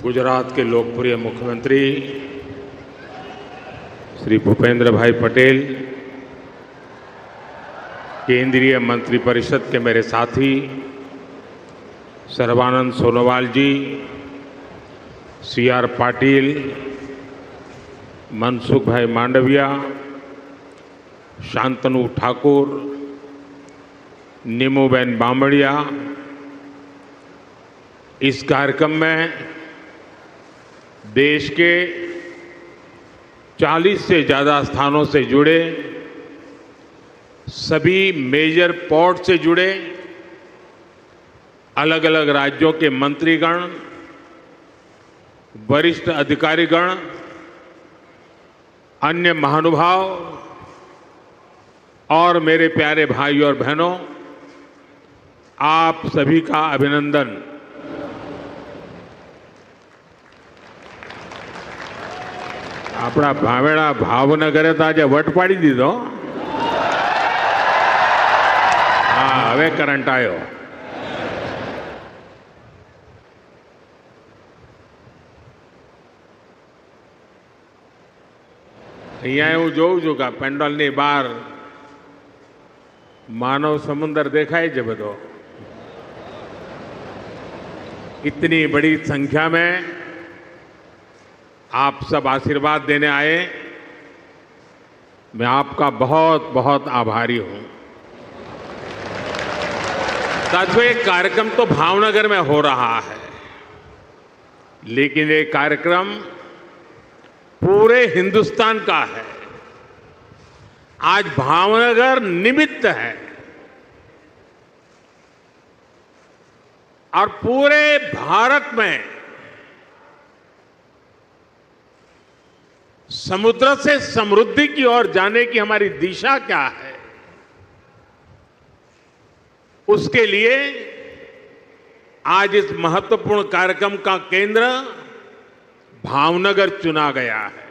गुजरात के लोकप्रिय मुख्यमंत्री श्री भूपेंद्र भाई पटेल, केंद्रीय मंत्रिपरिषद के मेरे साथी सर्बानंद सोनोवाल जी, सी.आर. पाटिल, मनसुख भाई मांडविया, शांतनु ठाकुर, नीमूबेन बामड़िया, इस कार्यक्रम में देश के 40 से ज़्यादा स्थानों से जुड़े सभी मेजर पोर्ट से जुड़े अलग अलग राज्यों के मंत्रीगण, वरिष्ठ अधिकारीगण, अन्य महानुभाव और मेरे प्यारे भाई और बहनों, आप सभी का अभिनंदन। अपना भावेड़ा भावनगरे तो आज वट पाड़ी दीधो। हाँ, हवे करंट आयो। અહીંયા હું જોઉં છું કે પેન્ડોલની બહાર માનવ સમુદ્ર દેખાય છે બધો। इतनी बड़ी संख्या में आप सब आशीर्वाद देने आए, मैं आपका बहुत बहुत आभारी हूं। साथियों, ये कार्यक्रम तो भावनगर में हो रहा है, लेकिन ये कार्यक्रम पूरे हिंदुस्तान का है। आज भावनगर निमित्त है और पूरे भारत में समुद्र से समृद्धि की ओर जाने की हमारी दिशा क्या है, उसके लिए आज इस महत्वपूर्ण कार्यक्रम का केंद्र भावनगर चुना गया है।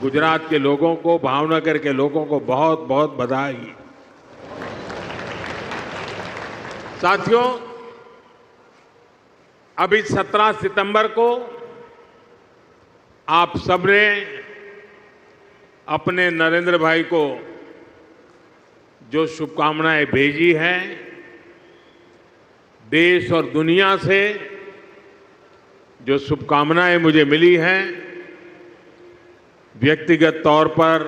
गुजरात के लोगों को, भावनगर के लोगों को बहुत बहुत बधाई। साथियों, अभी 17 सितंबर को आप सबने अपने नरेंद्र भाई को जो शुभकामनाएं भेजी हैं, देश और दुनिया से जो शुभकामनाएं मुझे मिली हैं, व्यक्तिगत तौर पर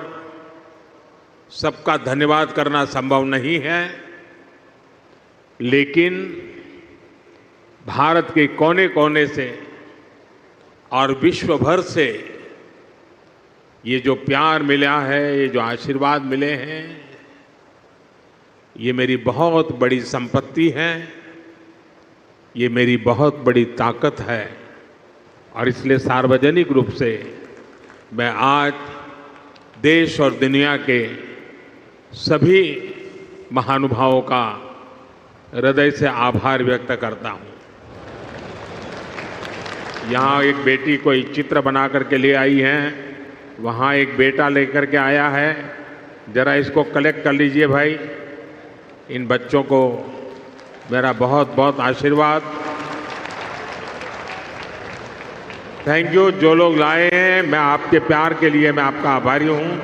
सबका धन्यवाद करना संभव नहीं है, लेकिन भारत के कोने कोने से और विश्व भर से ये जो प्यार मिला है, ये जो आशीर्वाद मिले हैं, ये मेरी बहुत बड़ी संपत्ति है, ये मेरी बहुत बड़ी ताकत है। और इसलिए सार्वजनिक रूप से मैं आज देश और दुनिया के सभी महानुभावों का हृदय से आभार व्यक्त करता हूं। यहाँ एक बेटी कोई चित्र बना करके ले आई है, वहाँ एक बेटा लेकर के आया है, जरा इसको कलेक्ट कर लीजिए भाई। इन बच्चों को मेरा बहुत बहुत आशीर्वाद। Thank you. जो लोग लाए हैं, मैं आपके प्यार के लिए मैं आपका आभारी हूं।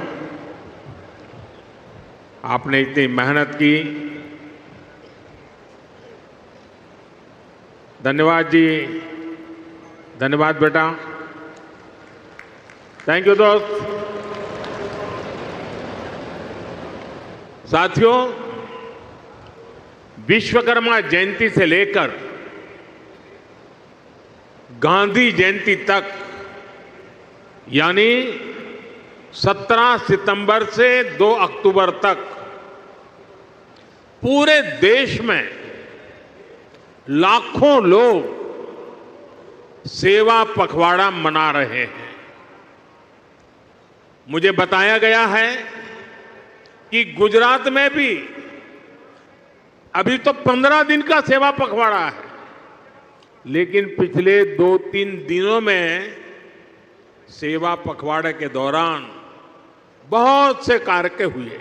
आपने इतनी मेहनत की, धन्यवाद जी, धन्यवाद बेटा, थैंक यू दोस्त। साथियों, विश्वकर्मा जयंती से लेकर गांधी जयंती तक, यानी 17 सितंबर से 2 अक्टूबर तक पूरे देश में लाखों लोग सेवा पखवाड़ा मना रहे हैं। मुझे बताया गया है कि गुजरात में भी अभी तो 15 दिन का सेवा पखवाड़ा है, लेकिन पिछले 2-3 दिनों में सेवा पखवाड़े के दौरान बहुत से कार्य हुए।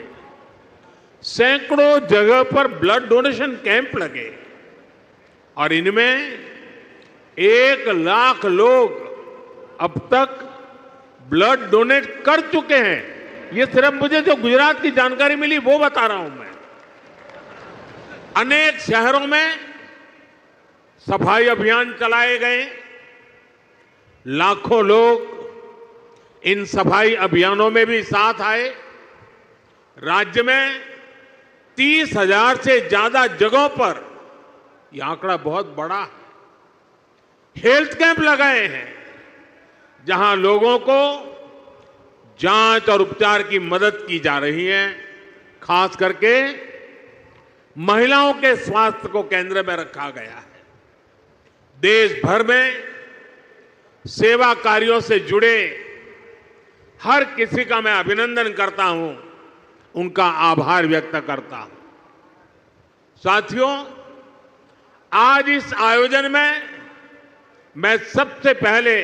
सैकड़ों जगह पर ब्लड डोनेशन कैंप लगे और इनमें 1 लाख लोग अब तक ब्लड डोनेट कर चुके हैं। ये सिर्फ मुझे जो गुजरात की जानकारी मिली वो बता रहा हूं मैं। अनेक शहरों में सफाई अभियान चलाए गए। लाखों लोग इन सफाई अभियानों में भी साथ आए। राज्य में 30,000 से ज्यादा जगहों पर यह आंकड़ा बहुत बड़ा है। हेल्थ कैंप लगाए हैं जहां लोगों को जांच और उपचार की मदद की जा रही है। खास करके महिलाओं के स्वास्थ्य को केंद्र में रखा गया है। देश भर में सेवा कार्यों से जुड़े हर किसी का मैं अभिनंदन करता हूं, उनका आभार व्यक्त करता हूं। साथियों, आज इस आयोजन में मैं सबसे पहले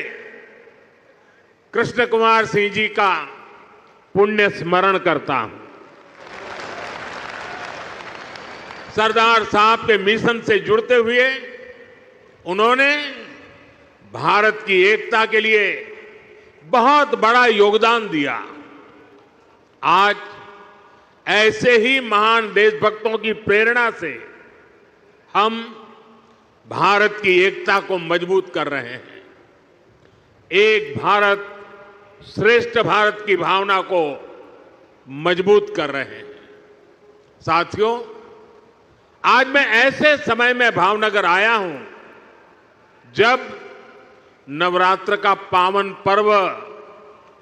कृष्ण कुमार सिंह जी का पुण्य स्मरण करता हूं। सरदार साहब के मिशन से जुड़ते हुए उन्होंने भारत की एकता के लिए बहुत बड़ा योगदान दिया। आज ऐसे ही महान देशभक्तों की प्रेरणा से हम भारत की एकता को मजबूत कर रहे हैं। एक भारत श्रेष्ठ भारत की भावना को मजबूत कर रहे हैं। साथियों, आज मैं ऐसे समय में भावनगर आया हूं जब नवरात्र का पावन पर्व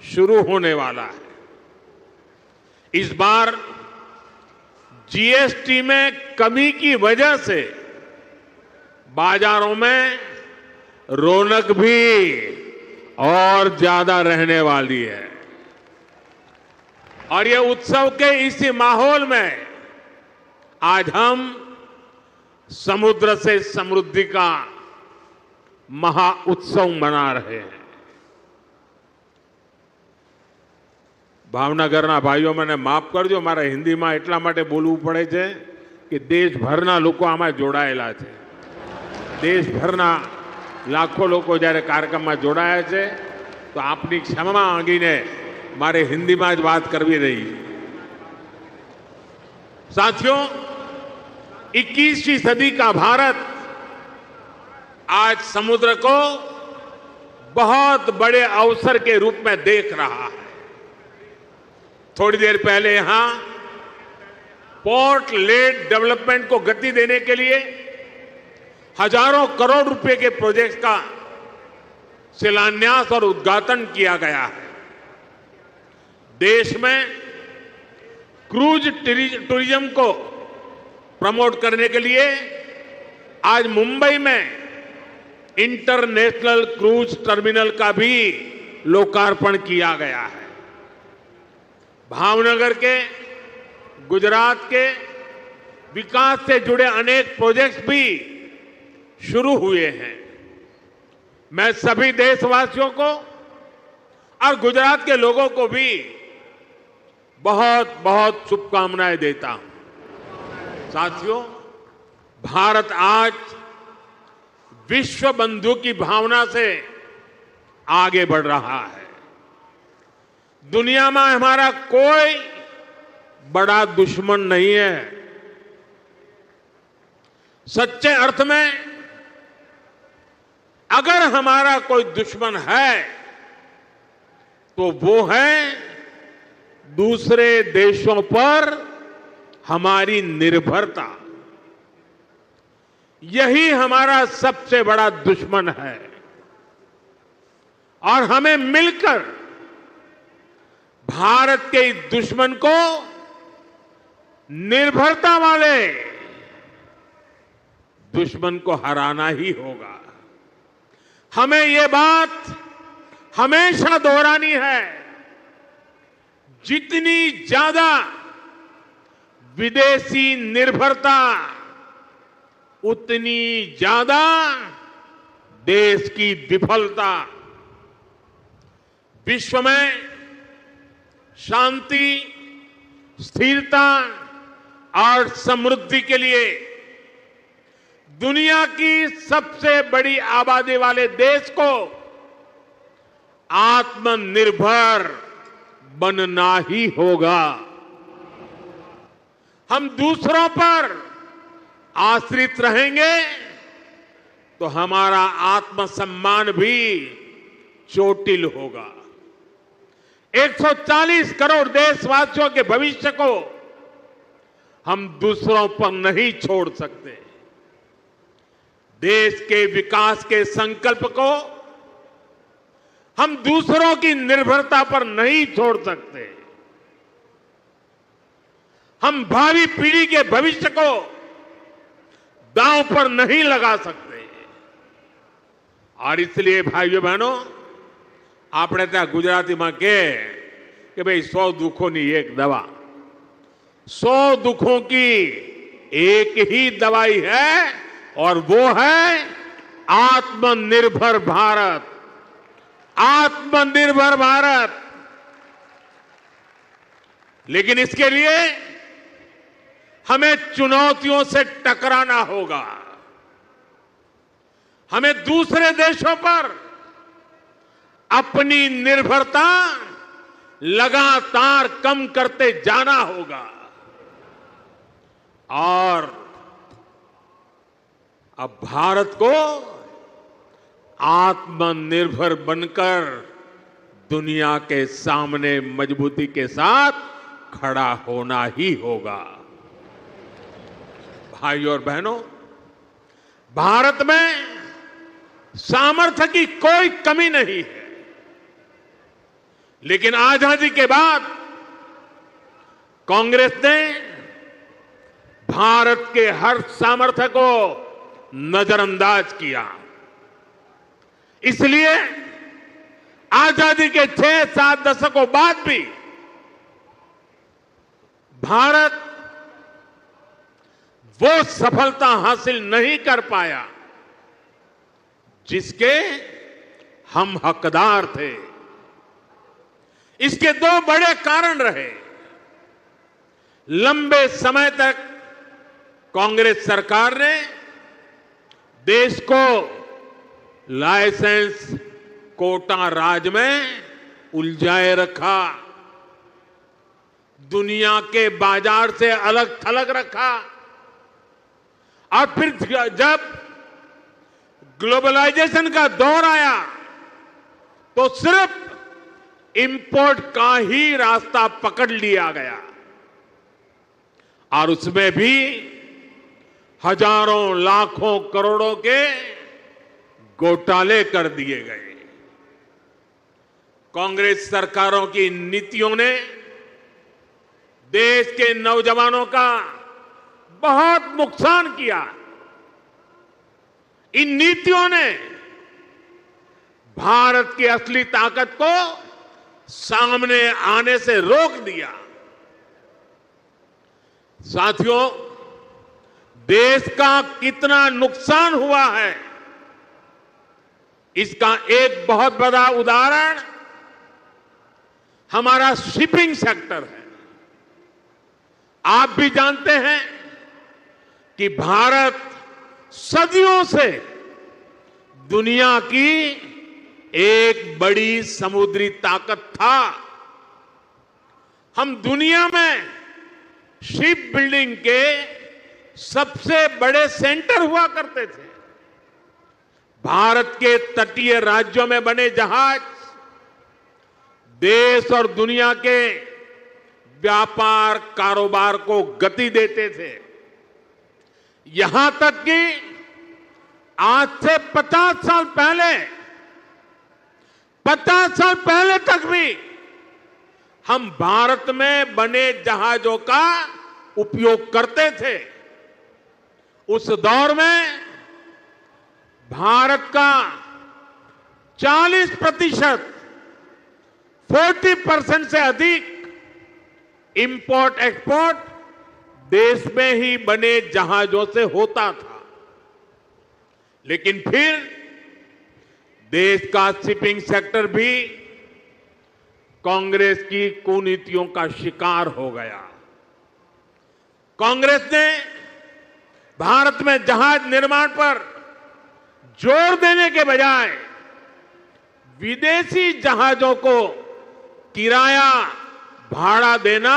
शुरू होने वाला है। इस बार जीएसटी में कमी की वजह से बाजारों में रौनक भी और ज्यादा रहने वाली है। और ये उत्सव के इसी माहौल में आज हम समुद्र से समृद्धि का महा उत्सव मना रहे हैं। ભાવનગરના ભાઈઓ મને માફ કરજો, મારે હિન્દીમાં એટલા માટે બોલવું પડે છે કે દેશભરના લોકો આમાં જોડાયેલા છે। દેશભરના લાખો લોકો જ્યારે કાર્યક્રમમાં જોડાયા છે તો આપની ક્ષમા માંગીને મારે હિન્દીમાં જ વાત કરવી રહી। साथियों, 21वीं सदी का भारत आज समुद्र को बहुत बड़े अवसर के रूप में देख रहा है। थोड़ी देर पहले यहां पोर्ट लेड डेवलपमेंट को गति देने के लिए हजारों करोड़ रुपए के प्रोजेक्ट का शिलान्यास और उद्घाटन किया गया है। देश में क्रूज टूरिज्म को प्रमोट करने के लिए आज मुंबई में इंटरनेशनल क्रूज टर्मिनल का भी लोकार्पण किया गया है। भावनगर के, गुजरात के विकास से जुड़े अनेक प्रोजेक्ट्स भी शुरू हुए हैं। मैं सभी देशवासियों को और गुजरात के लोगों को भी बहुत बहुत शुभकामनाएं देता हूं। साथियों, भारत आज विश्व बंधु की भावना से आगे बढ़ रहा है। दुनिया में हमारा कोई बड़ा दुश्मन नहीं है। सच्चे अर्थ में अगर हमारा कोई दुश्मन है तो वो है दूसरे देशों पर हमारी निर्भरता। यही हमारा सबसे बड़ा दुश्मन है और हमें मिलकर भारत के इस दुश्मन को निर्भरता वाले दुश्मन को हराना ही होगा। हमें ये बात हमेशा दोहरानी है, जितनी ज्यादा विदेशी निर्भरता उतनी ज्यादा देश की विफलता। विश्व में शांति, स्थिरता और समृद्धि के लिए दुनिया की सबसे बड़ी आबादी वाले देश को आत्मनिर्भर बनना ही होगा। हम दूसरों पर आश्रित रहेंगे तो हमारा आत्मसम्मान भी चोटिल होगा। 140 करोड़ देशवासियों के भविष्य को हम दूसरों पर नहीं छोड़ सकते। देश के विकास के संकल्प को हम दूसरों की निर्भरता पर नहीं छोड़ सकते। हम भावी पीढ़ी के भविष्य को दांव पर नहीं लगा सकते। और इसलिए भाइयों बहनों, આપણે ત્યાં ગુજરાતીમાં કે ભાઈ 100 દુઃખોની એક દવા। 100 दुखों की एक ही दवाई है और वो है आत्मनिर्भर भारत। आत्मनिर्भर भारत। लेकिन इसके लिए हमें चुनौतियों से टकराना होगा। हमें दूसरे देशों पर अपनी निर्भरता लगातार कम करते जाना होगा और अब भारत को आत्मनिर्भर बनकर दुनिया के सामने मजबूती के साथ खड़ा होना ही होगा। भाइयों और बहनों, भारत में सामर्थ्य की कोई कमी नहीं है, लेकिन आजादी के बाद कांग्रेस ने भारत के हर सामर्थ्य को नजरअंदाज किया। इसलिए आजादी के 6-7 दशकों बाद भी भारत वो सफलता हासिल नहीं कर पाया जिसके हम हकदार थे। इसके 2 बड़े कारण रहे। लंबे समय तक कांग्रेस सरकार ने देश को लाइसेंस कोटा राज में उलझाए रखा, दुनिया के बाजार से अलग थलग रखा और फिर जब ग्लोबलाइजेशन का दौर आया तो सिर्फ इंपोर्ट का ही रास्ता पकड़ लिया गया और उसमें भी हजारों लाखों करोड़ों के घोटाले कर दिए गए। कांग्रेस सरकारों की नीतियों ने देश के नौजवानों का बहुत नुकसान किया। इन नीतियों ने भारत की असली ताकत को सामने आने से रोक दिया। साथियों, देश का कितना नुकसान हुआ है इसका एक बहुत बड़ा उदाहरण हमारा शिपिंग सेक्टर है। आप भी जानते हैं कि भारत सदियों से दुनिया की एक बड़ी समुद्री ताकत था। हम दुनिया में शिप बिल्डिंग के सबसे बड़े सेंटर हुआ करते थे। भारत के तटीय राज्यों में बने जहाज देश और दुनिया के व्यापार कारोबार को गति देते थे। यहां तक कि आज से 50 साल पहले तक भी हम भारत में बने जहाजों का उपयोग करते थे। उस दौर में भारत का 40% से अधिक इंपोर्ट एक्सपोर्ट देश में ही बने जहाजों से होता था। लेकिन फिर देश का शिपिंग सेक्टर भी कांग्रेस की कुनीतियों का शिकार हो गया। कांग्रेस ने भारत में जहाज निर्माण पर जोर देने के बजाय विदेशी जहाजों को किराया भाड़ा देना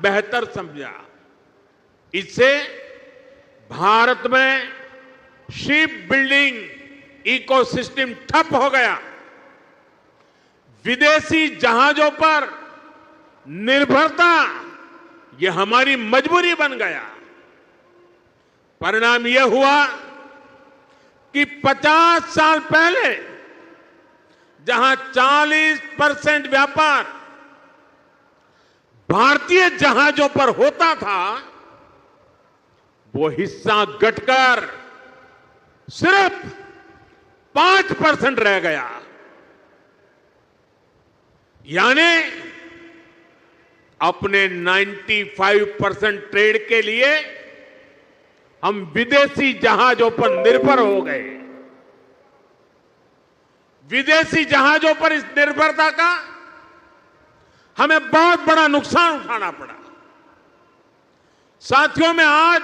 बेहतर समझा। इससे भारत में शिप बिल्डिंग इकोसिस्टम ठप हो गया। विदेशी जहाजों पर निर्भरता यह हमारी मजबूरी बन गया। परिणाम यह हुआ कि 50 साल पहले जहां 40% व्यापार भारतीय जहाजों पर होता था, वो हिस्सा घटकर सिर्फ 5% रह गया। यानी अपने 95% ट्रेड के लिए हम विदेशी जहाजों पर निर्भर हो गए। विदेशी जहाजों पर इस निर्भरता का हमें बहुत बड़ा नुकसान उठाना पड़ा। साथियों, में आज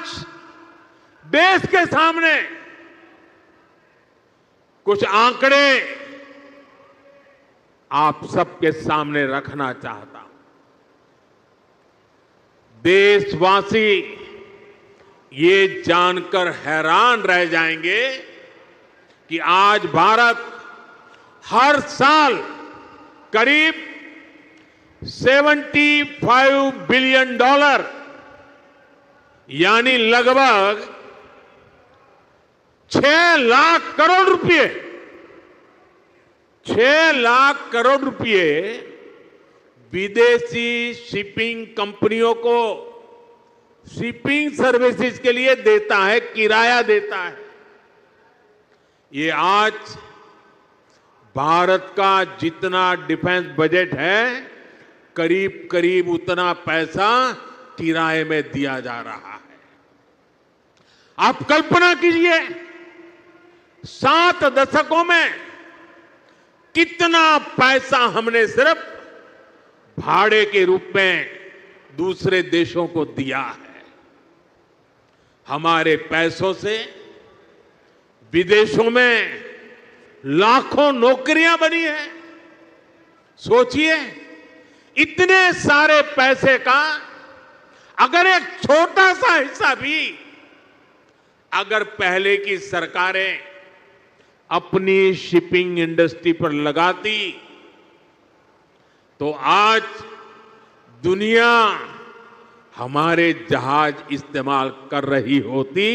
देश के सामने कुछ आंकड़े आप सबके सामने रखना चाहता हूं। देशवासी ये जानकर हैरान रह जाएंगे कि आज भारत हर साल करीब $75 बिलियन यानी लगभग 6 लाख करोड़ रुपए 6 लाख करोड़ रुपए विदेशी शिपिंग कंपनियों को शिपिंग सर्विसेज के लिए देता है, किराया देता है। ये आज भारत का जितना डिफेंस बजट है, करीब करीब उतना पैसा किराए में दिया जा रहा है। आप कल्पना कीजिए 7 दशकों में कितना पैसा हमने सिर्फ भाड़े के रूप में दूसरे देशों को दिया है। हमारे पैसों से विदेशों में लाखों नौकरियां बनी हैं। सोचिए, इतने सारे पैसे का अगर एक छोटा सा हिस्सा भी अगर पहले की सरकारें अपनी शिपिंग इंडस्ट्री पर लगाती तो आज दुनिया हमारे जहाज इस्तेमाल कर रही होती,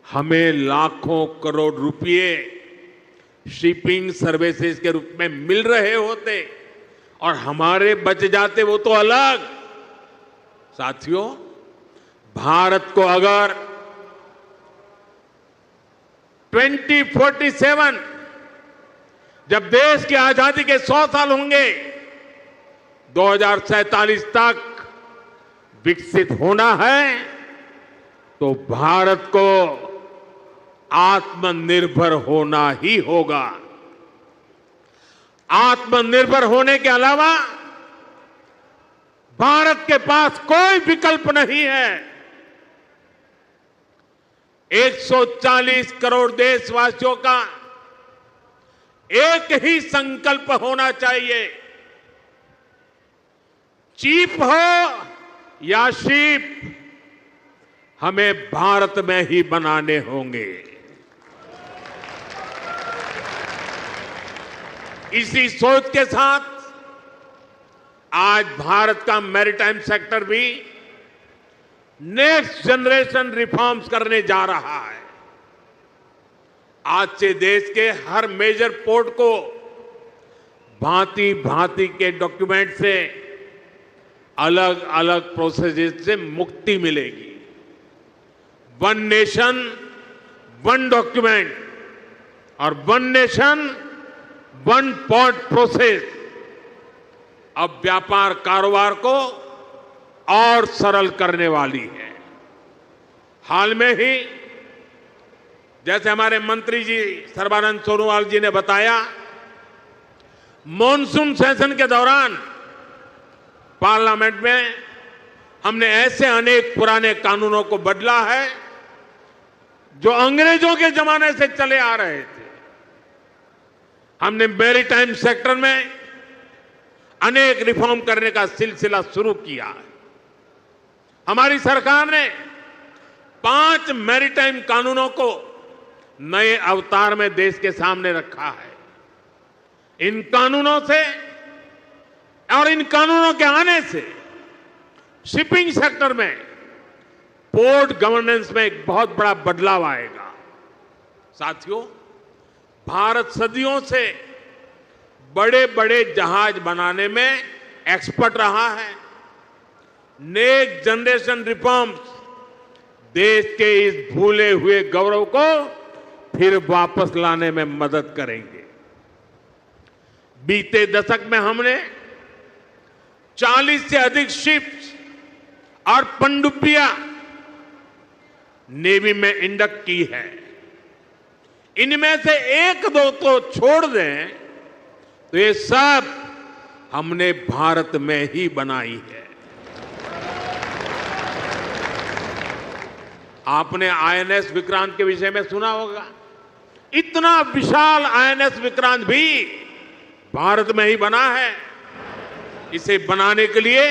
हमें लाखों करोड़ रुपए शिपिंग सर्विसेज के रूप में मिल रहे होते और हमारे बच जाते वो तो अलग। साथियों, भारत को अगर 2047 जब देश की आजादी के 100 साल होंगे, 2047 तक विकसित होना है, तो भारत को आत्मनिर्भर होना ही होगा। आत्मनिर्भर होने के अलावा भारत के पास कोई विकल्प नहीं है। 140 करोड़ देशवासियों का एक ही संकल्प होना चाहिए, चीप हो या शिप, हमें भारत में ही बनाने होंगे। इसी सोच के साथ आज भारत का मैरीटाइम सेक्टर भी नेक्स्ट जनरेशन रिफॉर्म्स करने जा रहा है। आज से देश के हर मेजर पोर्ट को भांति भांति के डॉक्यूमेंट से, अलग अलग प्रोसेस से मुक्ति मिलेगी। वन नेशन वन डॉक्यूमेंट और one nation one port process अब व्यापार कारोबार को और सरल करने वाली है। हाल में ही जैसे हमारे मंत्री जी सर्बानंद सोनोवाल जी ने बताया, मॉनसून सेशन के दौरान पार्लियामेंट में हमने ऐसे अनेक पुराने कानूनों को बदला है जो अंग्रेजों के जमाने से चले आ रहे थे। हमने मैरीटाइम सेक्टर में अनेक रिफॉर्म करने का सिलसिला शुरू किया है। हमारी सरकार ने 5 मैरीटाइम कानूनों को नए अवतार में देश के सामने रखा है। इन कानूनों से और इन कानूनों के आने से शिपिंग सेक्टर में, पोर्ट गवर्नेंस में एक बहुत बड़ा बदलाव आएगा। साथियों, भारत सदियों से बड़े बड़े जहाज बनाने में एक्सपर्ट रहा है। नेक्स्ट जनरेशन रिफॉर्म्स देश के इस भूले हुए गौरव को फिर वापस लाने में मदद करेंगे। बीते दशक में हमने 40 से अधिक शिप्स और पनडुब्बियां नेवी में इंडक्ट की है। इनमें से 1-2 तो छोड़ दें तो ये सब हमने भारत में ही बनाई है। आपने आईएनएस विक्रांत के विषय में सुना होगा। इतना विशाल आईएनएस विक्रांत भी भारत में ही बना है। इसे बनाने के लिए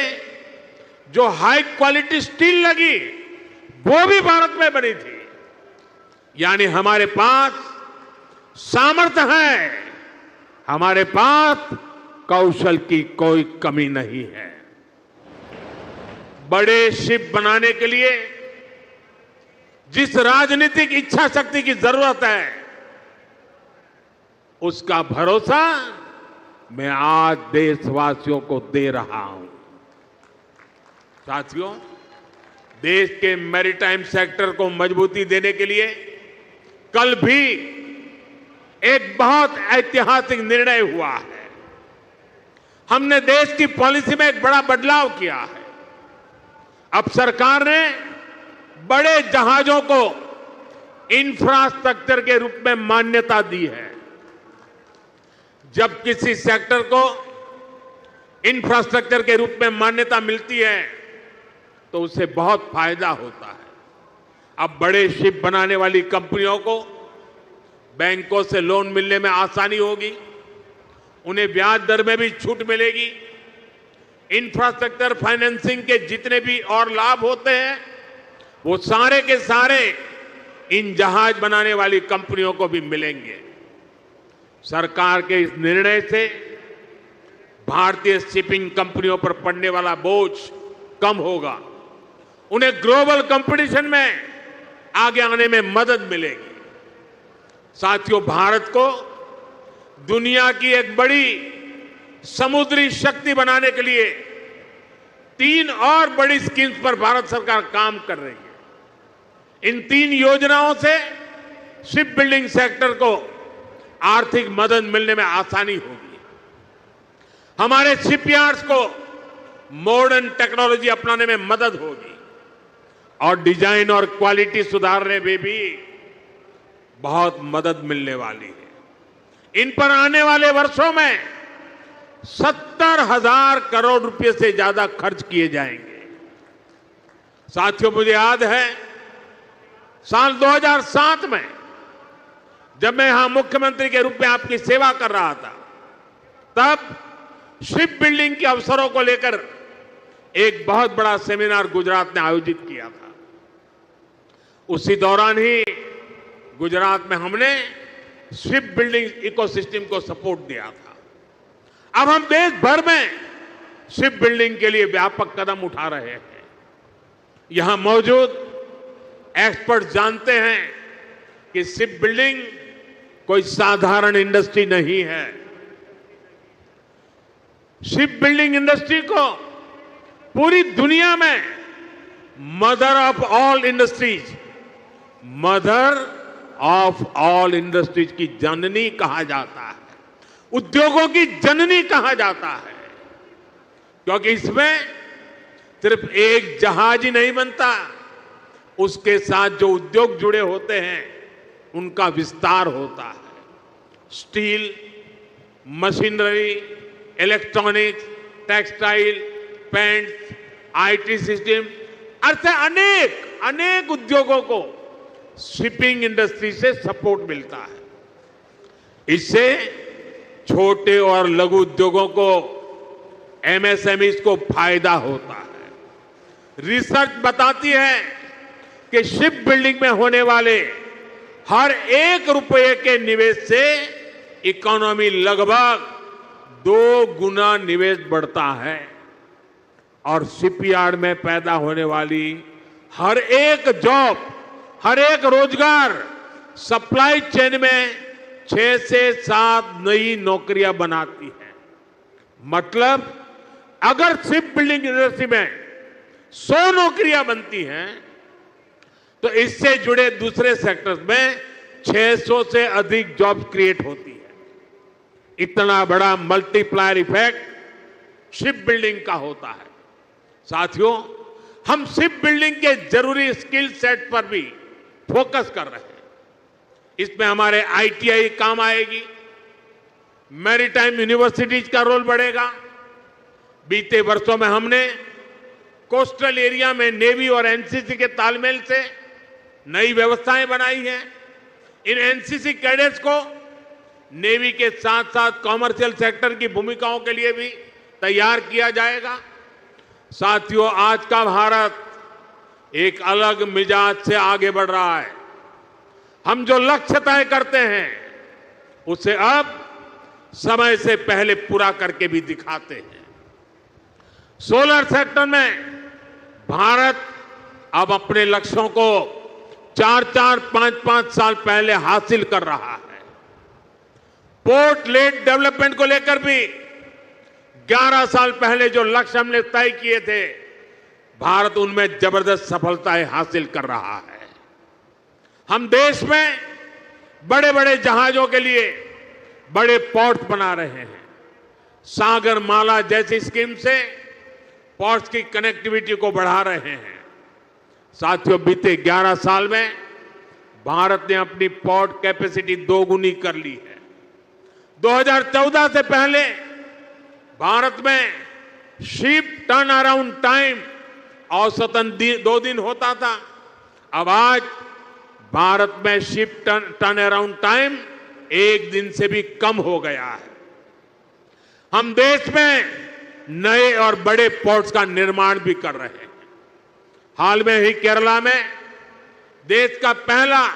जो हाई क्वालिटी स्टील लगी वो भी भारत में बनी थी। यानी हमारे पास सामर्थ्य है, हमारे पास कौशल की कोई कमी नहीं है। बड़े शिप बनाने के लिए जिस राजनीतिक इच्छा शक्ति की जरूरत है, उसका भरोसा मैं आज देशवासियों को दे रहा हूं। साथियों, देश के मैरीटाइम सेक्टर को मजबूती देने के लिए कल भी एक बहुत ऐतिहासिक निर्णय हुआ है। हमने देश की पॉलिसी में एक बड़ा बदलाव किया है। अब सरकार ने बड़े जहाजों को इंफ्रास्ट्रक्चर के रूप में मान्यता दी है। जब किसी सेक्टर को इंफ्रास्ट्रक्चर के रूप में मान्यता मिलती है तो उससे बहुत फायदा होता है। अब बड़े शिप बनाने वाली कंपनियों को बैंकों से लोन मिलने में आसानी होगी, उन्हें ब्याज दर में भी छूट मिलेगी। इंफ्रास्ट्रक्चर फाइनेंसिंग के जितने भी और लाभ होते हैं वो सारे के सारे इन जहाज बनाने वाली कंपनियों को भी मिलेंगे। सरकार के इस निर्णय से भारतीय शिपिंग कंपनियों पर पड़ने वाला बोझ कम होगा, उन्हें ग्लोबल कंपटीशन में आगे आने में मदद मिलेगी। साथियों, भारत को दुनिया की एक बड़ी समुद्री शक्ति बनाने के लिए 3 और बड़ी स्कीम्स पर भारत सरकार काम कर रही है। इन 3 योजनाओं से शिप बिल्डिंग सेक्टर को आर्थिक मदद मिलने में आसानी होगी। हमारे शिपयार्ड्स को मॉडर्न टेक्नोलॉजी अपनाने में मदद होगी और डिजाइन और क्वालिटी सुधारने में भी बहुत मदद मिलने वाली है। इन पर आने वाले वर्षों में 70,000 करोड़ रुपए से ज्यादा खर्च किए जाएंगे। साथियों, मुझे याद है साल 2007 में जब मैं यहां मुख्यमंत्री के रूप में आपकी सेवा कर रहा था, तब शिप बिल्डिंग के अवसरों को लेकर एक बहुत बड़ा सेमिनार गुजरात ने आयोजित किया था। उसी दौरान ही गुजरात में हमने शिप बिल्डिंग इकोसिस्टम को सपोर्ट दिया था। अब हम देश भर में शिप बिल्डिंग के लिए व्यापक कदम उठा रहे हैं। यहां मौजूद एक्सपर्ट जानते हैं कि शिप बिल्डिंग कोई साधारण इंडस्ट्री नहीं है। शिप बिल्डिंग इंडस्ट्री को पूरी दुनिया में mother of all industries, mother of all industries की जननी कहा जाता है, उद्योगों की जननी कहा जाता है, क्योंकि इसमें सिर्फ एक जहाज ही नहीं बनता, उसके साथ जो उद्योग जुड़े होते हैं उनका विस्तार होता है। Steel, machinery, electronics, textile, paints, IT system, ऐसे अनेक उद्योगों को शिपिंग इंडस्ट्री से सपोर्ट मिलता है। इससे छोटे और लघु उद्योगों को, एमएसएमईज को फायदा होता है। रिसर्च बताती है कि शिप बिल्डिंग में होने वाले हर 1 रुपये के निवेश से इकोनॉमी लगभग 2 गुना निवेश बढ़ता है और शिपयार्ड में पैदा होने वाली हर एक जॉब, हर एक रोजगार सप्लाई चेन में 6 से 7 नई नौकरियां बनाती है। मतलब अगर शिप बिल्डिंग इंडस्ट्री में 100 नौकरियां बनती हैं तो इससे जुड़े दूसरे सेक्टर्स में 600 से अधिक जॉब्स क्रिएट होती है। इतना बड़ा मल्टीप्लायर इफेक्ट शिप बिल्डिंग का होता है। साथियों, हम शिप बिल्डिंग के जरूरी स्किल सेट पर भी फोकस कर रहे हैं। इसमें हमारे आईटीआई काम आएगी, मैरीटाइम यूनिवर्सिटीज का रोल बढ़ेगा। बीते वर्षों में हमने कोस्टल एरिया में नेवी और एनसीसी के तालमेल से नई व्यवस्थाएं बनाई हैं। इन एनसीसी कैडेट्स को नेवी के साथ साथ कॉमर्शियल सेक्टर की भूमिकाओं के लिए भी तैयार किया जाएगा। साथियों, आज का भारत एक अलग मिजाज से आगे बढ़ रहा है। हम जो लक्ष्य तय करते हैं उसे अब समय से पहले पूरा करके भी दिखाते हैं। सोलर सेक्टर में भारत अब अपने लक्ष्यों को 4-4, 5-5 साल पहले हासिल कर रहा है। पोर्ट लेड डेवलपमेंट को लेकर भी 11 साल पहले जो लक्ष्य हमने तय किए थे, भारत उनमें जबरदस्त सफलताएं हासिल कर रहा है। हम देश में बड़े बड़े जहाजों के लिए बड़े पोर्ट बना रहे हैं। सागर माला जैसी स्कीम से पोर्ट्स की कनेक्टिविटी को बढ़ा रहे हैं। साथियों, बीते 11 साल में भारत ने अपनी पोर्ट कैपेसिटी 2 गुनी कर ली है। 2014 से पहले भारत में शिप टर्न अराउंड टाइम औसतन 2 दिन होता था। अब आज भारत में शिप टर्न अराउंड टाइम 1 दिन से भी कम हो गया है। हम देश में नए और बड़े पोर्ट्स का निर्माण भी कर रहे हैं। हाल में ही केरला में देश का पहला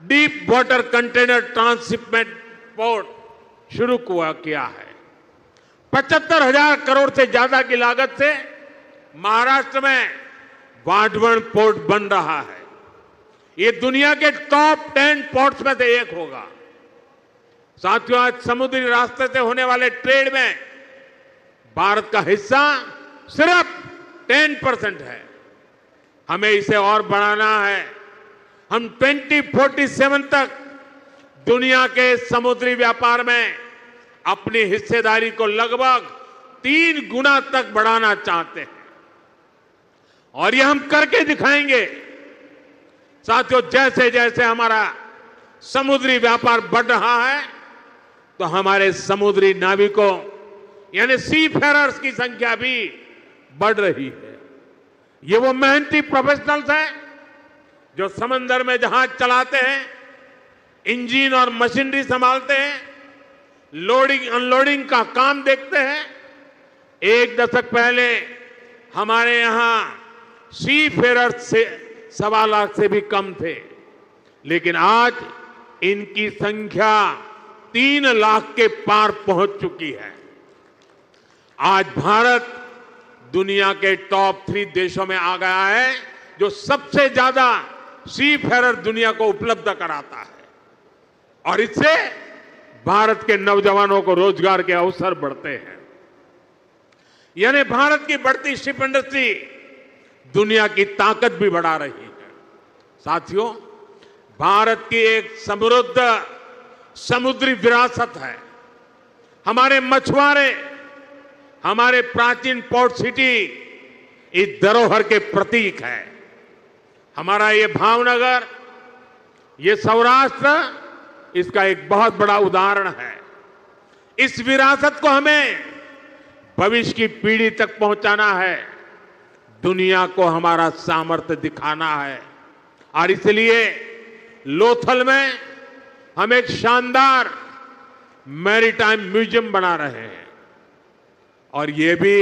deep water container transshipment port शुरू किया है। 75,000 करोड़ से ज्यादा की लागत से महाराष्ट्र में वाढवण पोर्ट बन रहा है। ये दुनिया के टॉप 10 पोर्ट्स में से एक होगा। साथियों, आज समुद्री रास्ते से होने वाले ट्रेड में भारत का हिस्सा सिर्फ 10% है। हमें इसे और बढ़ाना है। हम 2047 तक दुनिया के समुद्री व्यापार में अपनी हिस्सेदारी को लगभग 3 गुना तक बढ़ाना चाहते हैं और ये हम करके दिखाएंगे। साथियों, जैसे जैसे हमारा समुद्री व्यापार बढ़ रहा है तो हमारे समुद्री नाविकों यानी सी फेरर्स की संख्या भी बढ़ रही है। ये वो मेहनती प्रोफेशनल्स हैं जो समंदर में जहाज चलाते हैं, इंजन और मशीनरी संभालते हैं, लोडिंग अनलोडिंग का काम देखते हैं। 1 दशक पहले हमारे यहां सी फेरर्स से 1.25 लाख से भी कम थे, लेकिन आज इनकी संख्या 3 लाख के पार पहुंच चुकी है। आज भारत दुनिया के टॉप 3 देशों में आ गया है जो सबसे ज्यादा सी फेरर दुनिया को उपलब्ध कराता है और इससे भारत के नौजवानों को रोजगार के अवसर बढ़ते हैं। यानी भारत की बढ़ती शिप इंडस्ट्री दुनिया की ताकत भी बढ़ा रही है। साथियों, भारत की एक समृद्ध समुद्री विरासत है। हमारे मछुआरे, हमारे प्राचीन पोर्ट सिटी इस धरोहर के प्रतीक है। हमारा ये भावनगर, ये सौराष्ट्र इसका एक बहुत बड़ा उदाहरण है। इस विरासत को हमें भविष्य की पीढ़ी तक पहुंचाना है, दुनिया को हमारा सामर्थ्य दिखाना है और इसलिए लोथल में हम एक शानदार मैरीटाइम म्यूजियम बना रहे हैं और ये भी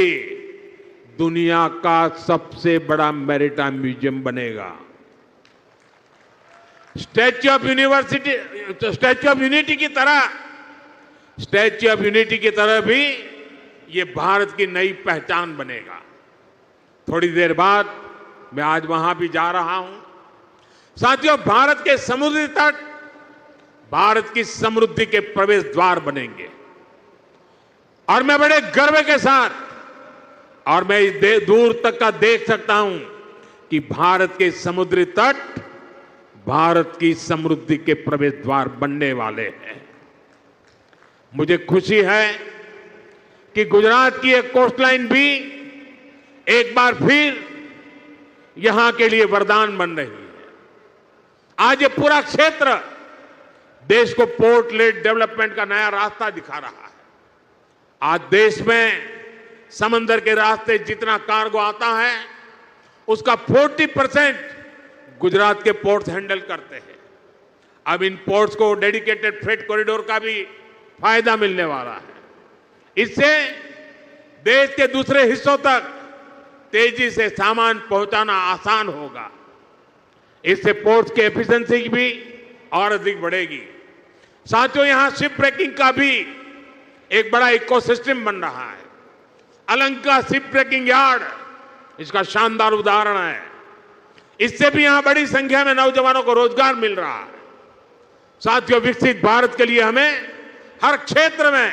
दुनिया का सबसे बड़ा मैरीटाइम म्यूजियम बनेगा। स्टैच्यू ऑफ यूनिटी की तरह भी ये भारत की नई पहचान बनेगा। थोड़ी देर बाद मैं आज वहां भी जा रहा हूं। साथियों, भारत के समुद्री तट भारत की समृद्धि के प्रवेश द्वार बनेंगे और मैं बड़े गर्व के साथ और मैं दूर तक का देख सकता हूं कि भारत के समुद्री तट भारत की समृद्धि के प्रवेश द्वार बनने वाले हैं। मुझे खुशी है कि गुजरात की एक कोस्टलाइन भी एक बार फिर यहां के लिए वरदान बन रही है। आज ये पूरा क्षेत्र देश को पोर्ट लेड डेवलपमेंट का नया रास्ता दिखा रहा है। आज देश में समंदर के रास्ते जितना कार्गो आता है उसका 40% गुजरात के पोर्ट्स हैंडल करते हैं। अब इन पोर्ट्स को डेडिकेटेड फ्रेट कॉरिडोर का भी फायदा मिलने वाला है। इससे देश के दूसरे हिस्सों तक तेजी से सामान पहुंचाना आसान होगा। इससे पोर्ट्स की एफिशिएंसी भी और अधिक बढ़ेगी। साथियों, यहां शिप ब्रेकिंग का भी एक बड़ा इकोसिस्टम बन रहा है। अलंका शिप ब्रेकिंग यार्ड इसका शानदार उदाहरण है। इससे भी यहां बड़ी संख्या में नौजवानों को रोजगार मिल रहा है। साथियों, विकसित भारत के लिए हमें हर क्षेत्र में,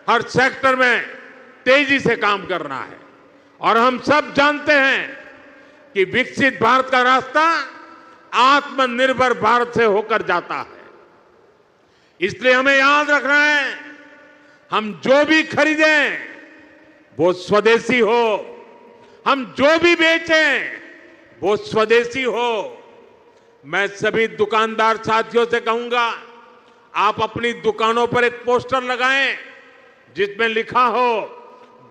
हर सेक्टर में तेजी से काम करना है और हम सब जानते हैं कि विकसित भारत का रास्ता आत्मनिर्भर भारत से होकर जाता है। इसलिए हमें याद रखना है, हम जो भी खरीदें वो स्वदेशी हो, हम जो भी बेचें वो स्वदेशी हो। मैं सभी दुकानदार साथियों से कहूंगा, आप अपनी दुकानों पर एक पोस्टर लगाएं जिसमें लिखा हो,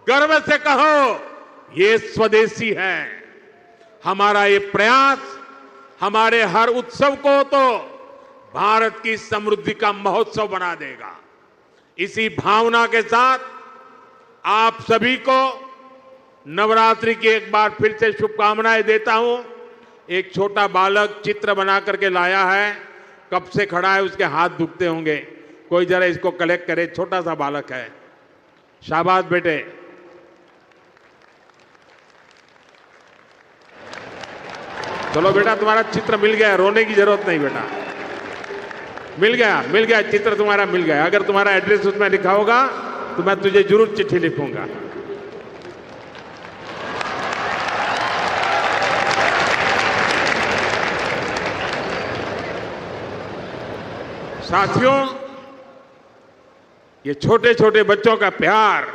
गर्व से कहो ये स्वदेशी है। हमारा ये प्रयास हमारे हर उत्सव को तो भारत की समृद्धि का महोत्सव बना देगा। इसी भावना के साथ आप सभी को नवरात्रि की एक बार फिर से शुभकामनाएं देता हूं। एक छोटा बालक चित्र बना करके लाया है, कब से खड़ा है, उसके हाथ दुखते होंगे। कोई जरा इसको कलेक्ट करे, छोटा सा बालक है। शाबाश बेटे। चलो बेटा, तुम्हारा चित्र मिल गया, रोने की जरूरत नहीं बेटा, मिल गया चित्र तुम्हारा मिल गया। अगर तुम्हारा एड्रेस उसमें लिखा होगा तो मैं तुझे जरूर चिट्ठी लिखूंगा। साथियों, ये छोटे छोटे बच्चों का प्यार,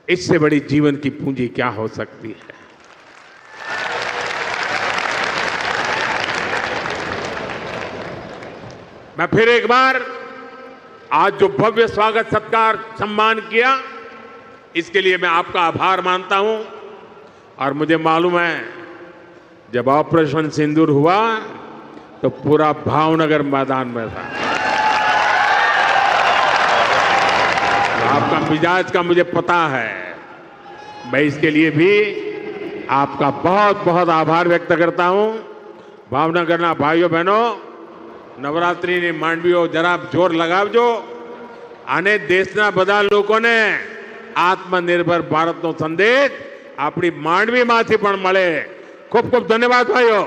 इससे बड़ी जीवन की पूंजी क्या हो सकती है। मैं फिर एक बार आज जो भव्य स्वागत सत्कार सम्मान किया, इसके लिए मैं आपका आभार मानता हूं। और मुझे मालूम है, जब ऑपरेशन सिंदूर हुआ तो पूरा भावनगर मैदान में था। आपका मिजाज का मुझे पता है। मैं इसके लिए भी आपका बहुत बहुत आभार व्यक्त करता हूं। भावनगરના ભાઈઓ બહેનો, નવરાત્રિની માંડવીઓ જરા જોર લગાવજો અને દેશના બધા લોકોને આત્મનિર્ભર ભારતનો સંદેશ આપણી માંડવીમાંથી પણ મળે। ખૂબ ખૂબ ધન્યવાદ ભાઈઓ।